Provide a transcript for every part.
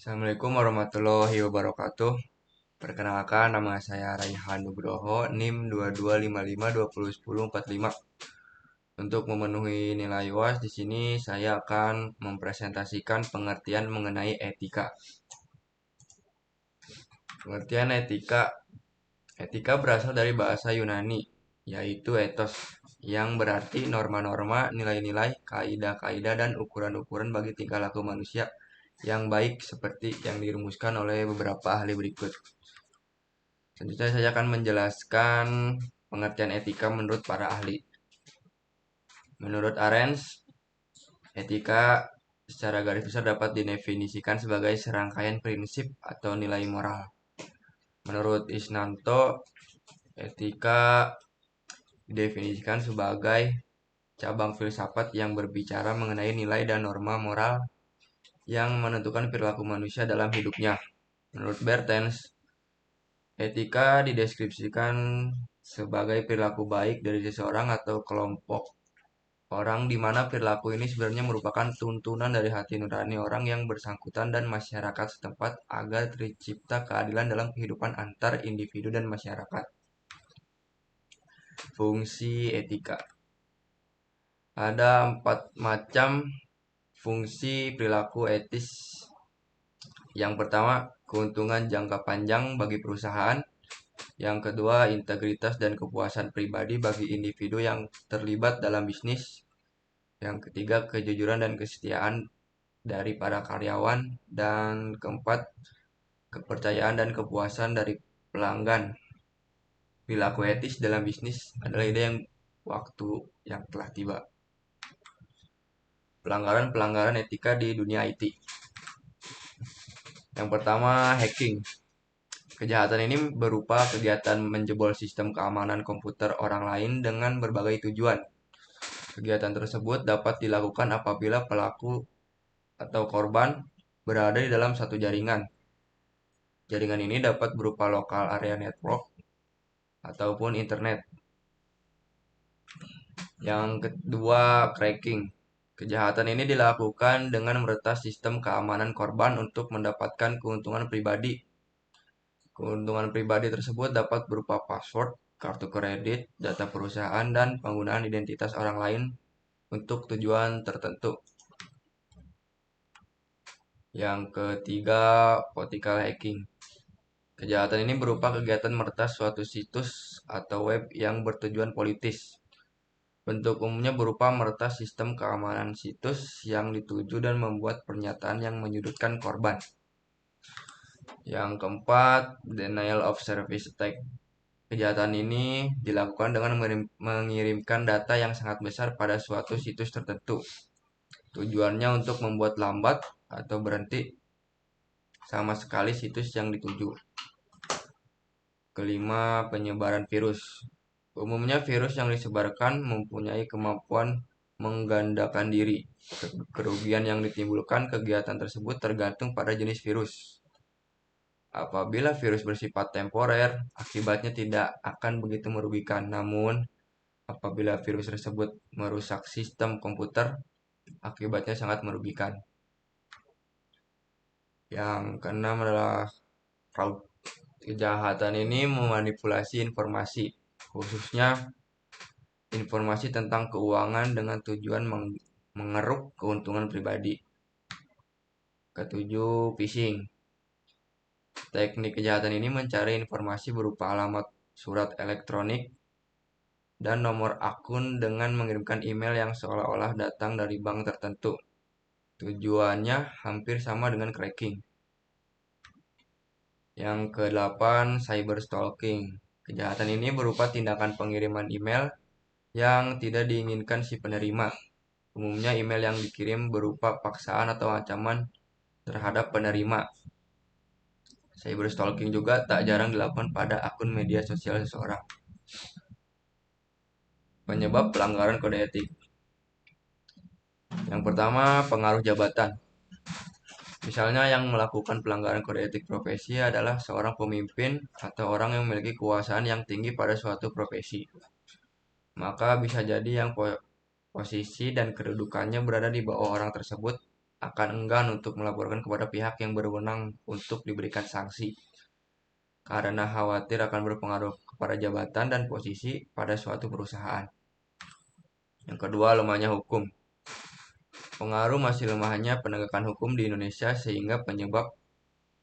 Assalamualaikum warahmatullahi wabarakatuh. Perkenalkan, nama saya Raihan Nugroho, NIM 2255201045. Untuk memenuhi nilai UAS di sini saya akan mempresentasikan pengertian mengenai etika. Pengertian etika. Etika berasal dari bahasa Yunani, yaitu ethos, yang berarti norma-norma, nilai-nilai, kaidah-kaidah, dan ukuran-ukuran bagi tingkah laku manusia yang baik seperti yang dirumuskan oleh beberapa ahli berikut. Selanjutnya saya akan menjelaskan pengertian etika menurut para ahli. Menurut Arens, etika secara garis besar dapat didefinisikan sebagai serangkaian prinsip atau nilai moral. Menurut Isnanto, etika didefinisikan sebagai cabang filsafat yang berbicara mengenai nilai dan norma moral yang menentukan perilaku manusia dalam hidupnya. Menurut Bertens, etika dideskripsikan sebagai perilaku baik dari seseorang atau kelompok orang di mana perilaku ini sebenarnya merupakan tuntunan dari hati nurani orang yang bersangkutan dan masyarakat setempat agar tercipta keadilan dalam kehidupan antar individu dan masyarakat. Fungsi etika. Ada 4 macam fungsi perilaku etis. Yang pertama, keuntungan jangka panjang bagi perusahaan. Yang kedua, integritas dan kepuasan pribadi bagi individu yang terlibat dalam bisnis. Yang ketiga, kejujuran dan kesetiaan dari para karyawan. Dan keempat, kepercayaan dan kepuasan dari pelanggan. Perilaku etis dalam bisnis adalah ide yang waktu yang telah tiba. Pelanggaran-pelanggaran etika di dunia IT. Yang pertama, hacking. Kejahatan ini berupa kegiatan menjebol sistem keamanan komputer orang lain dengan berbagai tujuan. Kegiatan tersebut dapat dilakukan apabila pelaku atau korban berada di dalam satu jaringan. Jaringan ini dapat berupa lokal area network ataupun internet. Yang kedua, cracking. Kejahatan ini dilakukan dengan meretas sistem keamanan korban untuk mendapatkan keuntungan pribadi. Keuntungan pribadi tersebut dapat berupa password, kartu kredit, data perusahaan, dan penggunaan identitas orang lain untuk tujuan tertentu. Yang ketiga, political hacking. Kejahatan ini berupa kegiatan meretas suatu situs atau web yang bertujuan politis. Bentuk umumnya berupa meretas sistem keamanan situs yang dituju dan membuat pernyataan yang menyudutkan korban. Yang keempat, denial of service attack. Kejahatan ini dilakukan dengan mengirimkan data yang sangat besar pada suatu situs tertentu. Tujuannya untuk membuat lambat atau berhenti sama sekali situs yang dituju. Kelima, penyebaran virus. Umumnya virus yang disebarkan mempunyai kemampuan menggandakan diri. Kerugian yang ditimbulkan kegiatan tersebut tergantung pada jenis virus. Apabila virus bersifat temporer, akibatnya tidak akan begitu merugikan. Namun, apabila virus tersebut merusak sistem komputer, akibatnya sangat merugikan. Yang keenam adalah fraud. Kejahatan ini memanipulasi informasi, khususnya informasi tentang keuangan dengan tujuan mengeruk keuntungan pribadi. Ketujuh, phishing. Teknik kejahatan ini mencari informasi berupa alamat surat elektronik dan nomor akun dengan mengirimkan email yang seolah-olah datang dari bank tertentu. Tujuannya hampir sama dengan cracking. Yang kedelapan, cyber stalking. Kejahatan ini berupa tindakan pengiriman email yang tidak diinginkan si penerima. Umumnya email yang dikirim berupa paksaan atau ancaman terhadap penerima. Cyber stalking juga tak jarang dilakukan pada akun media sosial seseorang. Penyebab pelanggaran kode etik. Yang pertama, pengaruh jabatan. Misalnya yang melakukan pelanggaran kode etik profesi adalah seorang pemimpin atau orang yang memiliki kekuasaan yang tinggi pada suatu profesi. Maka bisa jadi yang posisi dan kedudukannya berada di bawah orang tersebut akan enggan untuk melaporkan kepada pihak yang berwenang untuk diberikan sanksi karena khawatir akan berpengaruh kepada jabatan dan posisi pada suatu perusahaan. Yang kedua, lemahnya hukum. Pengaruh masih lemahnya penegakan hukum di Indonesia sehingga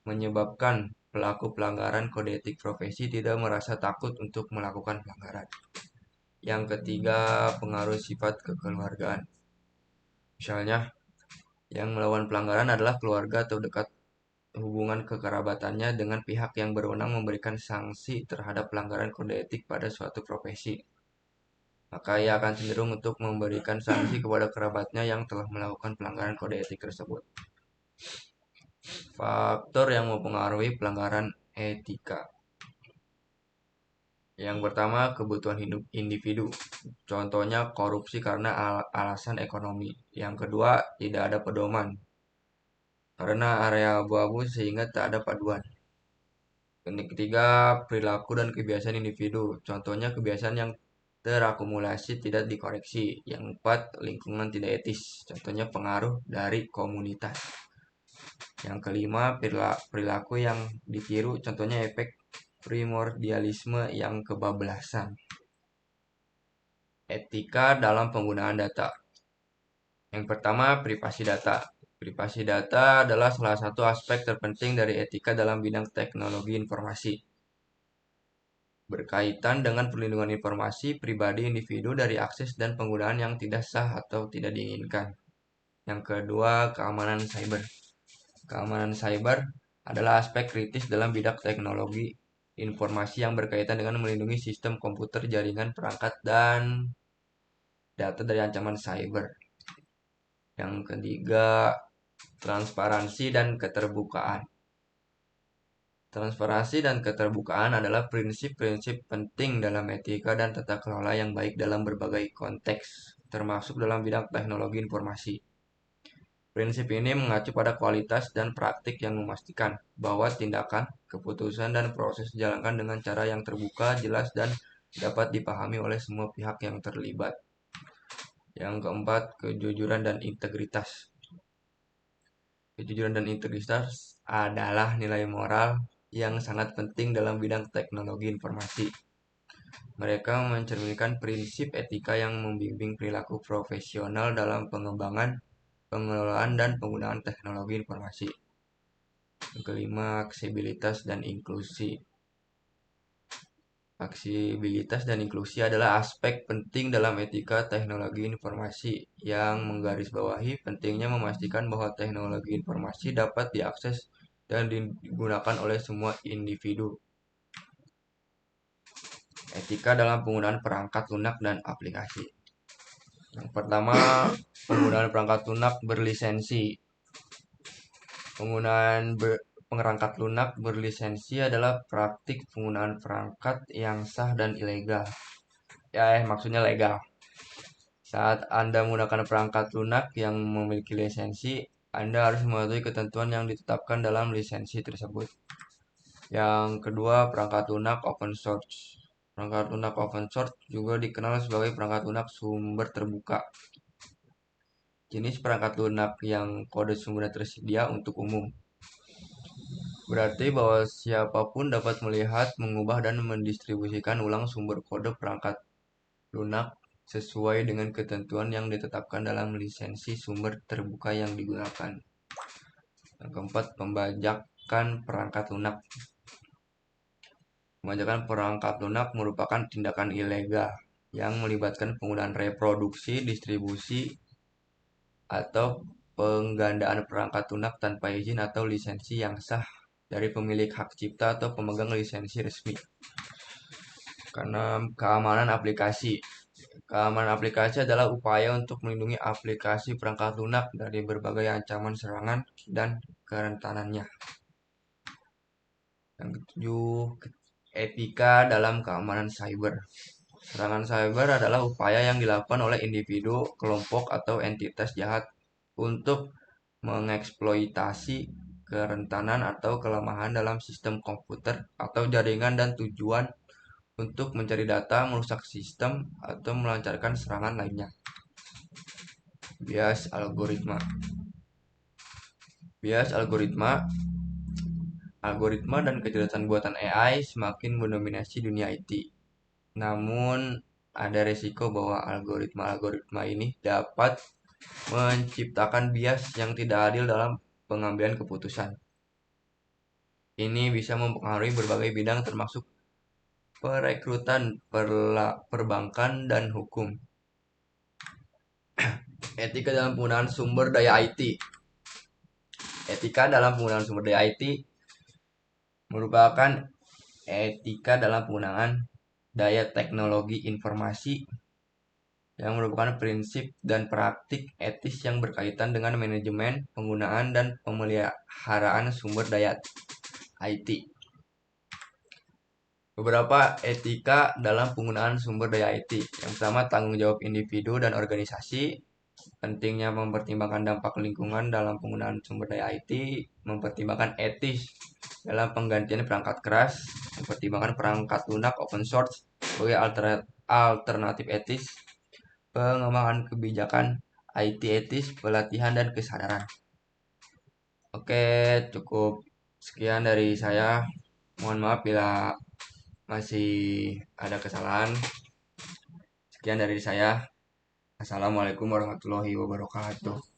menyebabkan pelaku pelanggaran kode etik profesi tidak merasa takut untuk melakukan pelanggaran. Yang ketiga, pengaruh sifat kekeluargaan. Misalnya, yang melakukan pelanggaran adalah keluarga atau dekat hubungan kekerabatannya dengan pihak yang berwenang memberikan sanksi terhadap pelanggaran kode etik pada suatu profesi. Maka ia akan cenderung untuk memberikan sanksi kepada kerabatnya yang telah melakukan pelanggaran kode etik tersebut. Faktor yang mempengaruhi pelanggaran etika. Yang pertama, kebutuhan hidup individu. Contohnya korupsi karena alasan ekonomi. Yang kedua, tidak ada pedoman karena area abu-abu sehingga tak ada paduan. Yang ketiga, perilaku dan kebiasaan individu. Contohnya kebiasaan yang terakumulasi tidak dikoreksi. Yang keempat, lingkungan tidak etis. Contohnya pengaruh dari komunitas. Yang kelima, perilaku yang ditiru. Contohnya efek primordialisme yang kebablasan. Etika dalam penggunaan data. Yang pertama, privasi data. Privasi data adalah salah satu aspek terpenting dari etika dalam bidang teknologi informasi. Berkaitan dengan perlindungan informasi pribadi individu dari akses dan penggunaan yang tidak sah atau tidak diinginkan. Yang kedua, keamanan cyber. Keamanan cyber adalah aspek kritis dalam bidang teknologi informasi yang berkaitan dengan melindungi sistem komputer, jaringan, perangkat, dan data dari ancaman cyber. Yang ketiga, transparansi dan keterbukaan. Transparansi dan keterbukaan adalah prinsip-prinsip penting dalam etika dan tata kelola yang baik dalam berbagai konteks, termasuk dalam bidang teknologi informasi. Prinsip ini mengacu pada kualitas dan praktik yang memastikan bahwa tindakan, keputusan, dan proses dijalankan dengan cara yang terbuka, jelas, dan dapat dipahami oleh semua pihak yang terlibat. Yang keempat, kejujuran dan integritas. Kejujuran dan integritas adalah nilai moral yang sangat penting dalam bidang teknologi informasi. Mereka mencerminkan prinsip etika yang membimbing perilaku profesional dalam pengembangan, pengelolaan, dan penggunaan teknologi informasi. Yang kelima, aksesibilitas dan inklusi. Aksesibilitas dan inklusi adalah aspek penting dalam etika teknologi informasi yang menggarisbawahi pentingnya memastikan bahwa teknologi informasi dapat diakses dan digunakan oleh semua individu. Etika dalam penggunaan perangkat lunak dan aplikasi. Yang pertama, penggunaan perangkat lunak berlisensi. Penggunaan perangkat lunak berlisensi adalah praktik penggunaan perangkat yang sah dan ilegal. Maksudnya legal. Saat Anda menggunakan perangkat lunak yang memiliki lisensi, Anda harus mematuhi ketentuan yang ditetapkan dalam lisensi tersebut. Yang kedua, perangkat lunak open source. Perangkat lunak open source juga dikenal sebagai perangkat lunak sumber terbuka. Jenis perangkat lunak yang kode sumbernya tersedia untuk umum. Berarti bahwa siapapun dapat melihat, mengubah, dan mendistribusikan ulang sumber kode perangkat lunak sesuai dengan ketentuan yang ditetapkan dalam lisensi sumber terbuka yang digunakan. Yang keempat, pembajakan perangkat lunak. Pembajakan perangkat lunak merupakan tindakan ilegal yang melibatkan penggunaan reproduksi, distribusi, atau penggandaan perangkat lunak tanpa izin atau lisensi yang sah dari pemilik hak cipta atau pemegang lisensi resmi. Karena keamanan aplikasi. Keamanan aplikasi adalah upaya untuk melindungi aplikasi perangkat lunak dari berbagai ancaman serangan dan kerentanannya. Yang ketujuh, etika dalam keamanan cyber. Serangan cyber adalah upaya yang dilakukan oleh individu, kelompok, atau entitas jahat untuk mengeksploitasi kerentanan atau kelemahan dalam sistem komputer atau jaringan dan tujuan untuk mencari data, merusak sistem, atau melancarkan serangan lainnya. Bias algoritma. Bias algoritma, algoritma dan kecerdasan buatan AI semakin mendominasi dunia IT. Namun, ada resiko bahwa algoritma-algoritma ini dapat menciptakan bias yang tidak adil dalam pengambilan keputusan. Ini bisa mempengaruhi berbagai bidang termasuk perekrutan, perbankan, dan hukum. Etika dalam penggunaan sumber daya IT. Etika dalam penggunaan sumber daya IT merupakan etika dalam penggunaan daya teknologi informasi yang merupakan prinsip dan praktik etis yang berkaitan dengan manajemen, penggunaan, dan pemeliharaan sumber daya IT. Beberapa etika dalam penggunaan sumber daya IT. Yang pertama, tanggung jawab individu dan organisasi. Pentingnya mempertimbangkan dampak lingkungan dalam penggunaan sumber daya IT, mempertimbangkan etis dalam penggantian perangkat keras, mempertimbangkan perangkat lunak open source sebagai alternatif etis, pengembangan kebijakan IT etis, pelatihan, dan kesadaran. Oke, cukup sekian dari saya. Mohon maaf bila masih ada kesalahan. Sekian dari saya. Assalamualaikum warahmatullahi wabarakatuh.